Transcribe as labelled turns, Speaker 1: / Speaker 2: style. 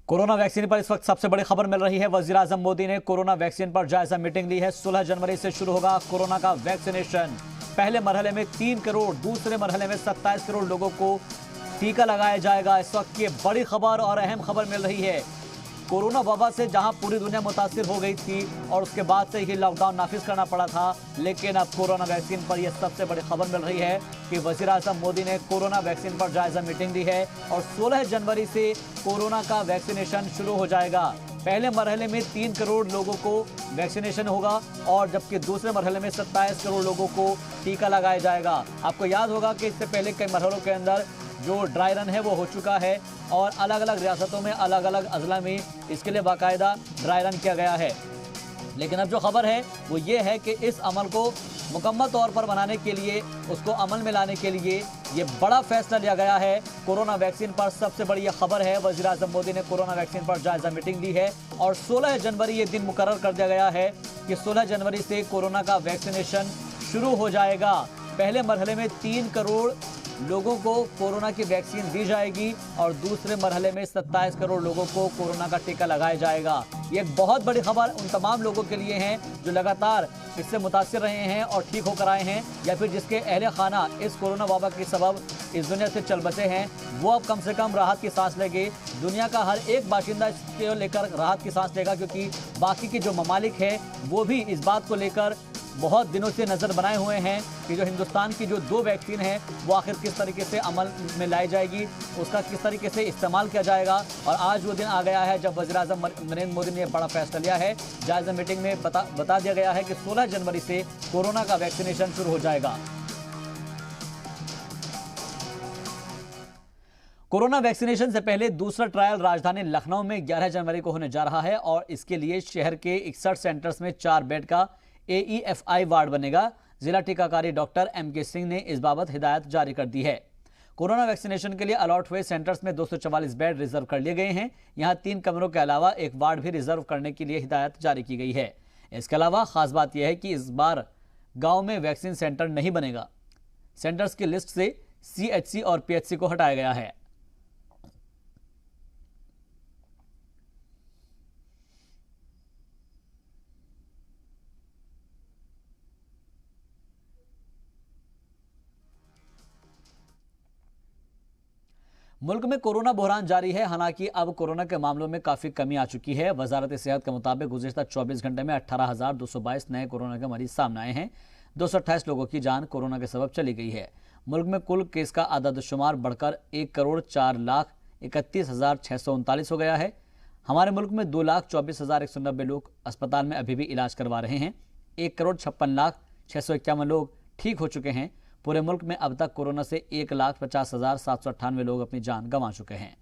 Speaker 1: Corona vaccine पर इस वक्त सबसे बड़ी खबर मिल रही है। वज़ीर-ए-आज़म मोदी ने कोरोना वैक्सीन पर जायजा मीटिंग ली है। 16 जनवरी से शुरू होगा कोरोना का वैक्सीनेशन। पहले मरहले में 3 करोड़, दूसरे मरहले में 27 करोड़ लोगों को टीका लगाया जाएगा। इस वक्त की बड़ी खबर और अहम खबर मिल रही है। कोरोना वबा से जहां पूरी दुनिया मुतासिर हो गई थी और उसके बाद से ही लॉकडाउन नाफिज करना पड़ा था, लेकिन अब कोरोना वैक्सीन पर यह सबसे बड़ी खबर मिल रही है कि वज़ीर-ए-आज़म मोदी ने कोरोना वैक्सीन पर जायजा मीटिंग ली है और 16 जनवरी से कोरोना का वैक्सीनेशन शुरू हो जाएगा। पहले मरहले में 3 करोड़ लोगों को वैक्सीनेशन होगा और जबकि दूसरे मरहले में 27 करोड़ लोगों को टीका लगाया जाएगा। आपको याद होगा कि इससे पहले कई मरहलों के अंदर जो ड्राई रन है वो हो चुका है और अलग अलग रियासतों में, अलग अलग अजला में इसके लिए बाकायदा ड्राई रन किया गया है। लेकिन अब जो खबर है वो ये है कि इस अमल को मुकम्मल तौर पर बनाने के लिए, उसको अमल में लाने के लिए ये बड़ा फैसला लिया गया है। कोरोना वैक्सीन पर सबसे बड़ी यह खबर है। वज़ीर-ए-आज़म मोदी ने कोरोना वैक्सीन पर जायजा मीटिंग ली है और 16 जनवरी ये दिन मुकर्रर कर दिया गया है कि 16 जनवरी से कोरोना का वैक्सीनेशन शुरू हो जाएगा। पहले मरहले में 3 करोड़ लोगों को कोरोना की वैक्सीन दी जाएगी और दूसरे मरहले में 27 करोड़ लोगों को कोरोना का टीका लगाया जाएगा। ये एक बहुत बड़ी खबर उन तमाम लोगों के लिए है जो लगातार इससे मुतासिर रहे हैं और ठीक होकर आए हैं, या फिर जिसके अहले खाना इस कोरोना वबा के सबब इस दुनिया से चल बसे हैं। वो अब कम से कम राहत की सांस लेंगे। दुनिया का हर एक बाशिंदा इसको लेकर राहत की सांस लेगा, क्योंकि बाकी की जो ममालिक है वो भी इस बात को लेकर बहुत दिनों से नज़र बनाए हुए हैं कि जो हिंदुस्तान की जो 2 वैक्सीन है वो आखिर किस तरीके से अमल में लाई जाएगी, उसका किस तरीके से इस्तेमाल किया जाएगा। और आज वो दिन आ गया है जब वज़ीर-ए-आज़म नरेंद्र मोदी ने बड़ा फैसला लिया है। जायजा मीटिंग में बता दिया गया है कि 16 जनवरी से कोरोना का वैक्सीनेशन शुरू हो जाएगा। कोरोना वैक्सीनेशन से पहले दूसरा ट्रायल राजधानी लखनऊ में 11 जनवरी को होने जा रहा है और इसके लिए शहर के 61 सेंटर्स में 4 बेड का AEFI वार्ड बनेगा। जिला टीकाकारी डॉक्टर MK सिंह ने इस बाबत हिदायत जारी कर दी है। कोरोना वैक्सीनेशन के लिए अलॉट हुए सेंटर्स में 244 बेड रिजर्व कर लिए गए हैं। यहां 3 कमरों के अलावा एक वार्ड भी रिजर्व करने के लिए हिदायत जारी की गई है। इसके अलावा खास बात यह है कि इस बार गांव में वैक्सीन सेंटर नहीं बनेगा। सेंटर्स की लिस्ट से CHC और PHC को हटाया गया है। मुल्क में कोरोना बहरान जारी है। हालांकि अब कोरोना के मामलों में काफ़ी कमी आ चुकी है। वजारत सेहत के मुताबिक गुज़िश्ता 24 घंटे में 18,222 नए कोरोना के मरीज सामने आए हैं। 228 लोगों की जान कोरोना के सबब चली गई है। मुल्क में कुल केस का आदादुशुमार बढ़कर 1,04,31,639 हो गया है। हमारे मुल्क में 2,24,190 लोग अस्पताल में अभी भी इलाज करवा रहे हैं। 1,56,651 लोग ठीक हो चुके हैं। पूरे मुल्क में अब तक कोरोना से 1,50,798 लोग अपनी जान गंवा चुके हैं।